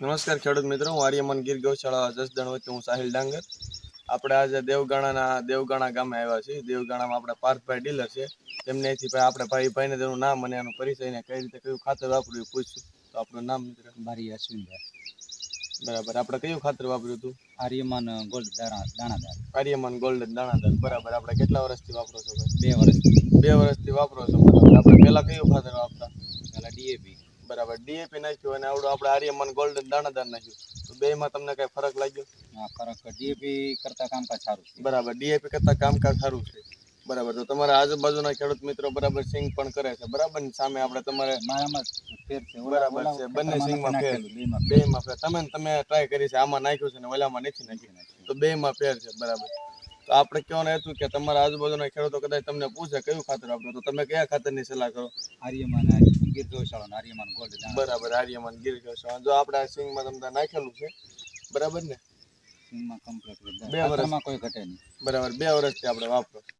નમસ્કાર ખેડૂત મિત્રો, હું આર્યમન ગીર ગૌશાળા જસદણ વચ્ચે હું સાહિલ ડાંગર. આપણે આજે દેવગાણા ગામે આવ્યા છીએ. દેવગાણામાં આપણે પાર્થભાઈ ડીલર છે. તેમને અહીંથી આપણે ભાઈને તેનું નામ અને એનો પરિચય ને કઈ રીતે કયું ખાતર વાપર્યું પૂછ્યું. તો આપણું નામ મિત્ર? મારી અશ્વિનભાઈ. બરાબર. આપણે કયું ખાતર વાપર્યું હતું? આર્યમાન ગોલ્ડ દાણાદાર. આર્યમાન ગોલ્ડ દાણાદાર. બરાબર. આપણે કેટલા વર્ષથી વાપરો છો ભાઈ? 2 વર્ષથી. 2 વર્ષથી વાપરો છો. બરાબર. આપણે પહેલા કયું ખાતર વાપરતા? પહેલા ડીએપી. બરાબર. ડીએપી નાખ્યું અને આવડું આપણે આર્યમાન ગોલ્ડ દાણાદાર નાખ્યું. તો બેમાં તમને કઈ ફરક લાગ્યો? હા, ફરક ડીએપી કરતા કામકાજ સારું છે. બરાબર. ડીએપી કરતા કામકાજ સારું છે. બરાબર. તો તમારા આજુબાજુના ખેડૂત મિત્રો બરાબર સિંગ પણ કરે છે. બરાબર ને સામે આપણે તમારે મારામાં ફેર છે. બરાબર છે. બંને સિંગમાં ફેર, બેમાં ફેર. તમે ટ્રાય કરી છે, આમાં નાખ્યું છે ને ઓલામાં નથી નાખ્યું, તો બેમાં ફેર છે. બરાબર. તો આપણે કહેવાનું હતું કે તમારા આજુબાજુના ખેડૂતો કદાચ તમને પૂછે કયું ખાતર વાપરો, તો તમે કયા ખાતરની સલાહ કરો? આર્યમાન ગીર ગૌશાળા આર્યમાન ગોલ્ડ. બરાબર. આર્યમાન ગીર ગૌશાળા. જો આપણે આ સિંગમાં તમને નાખેલું છે, બરાબર ને? સિંગમાં કમ્પ્લીટ 2 વર્ષમાં કોઈ ઘટે નહીં. બરાબર. 2 વર્ષથી આપણે વાપરો.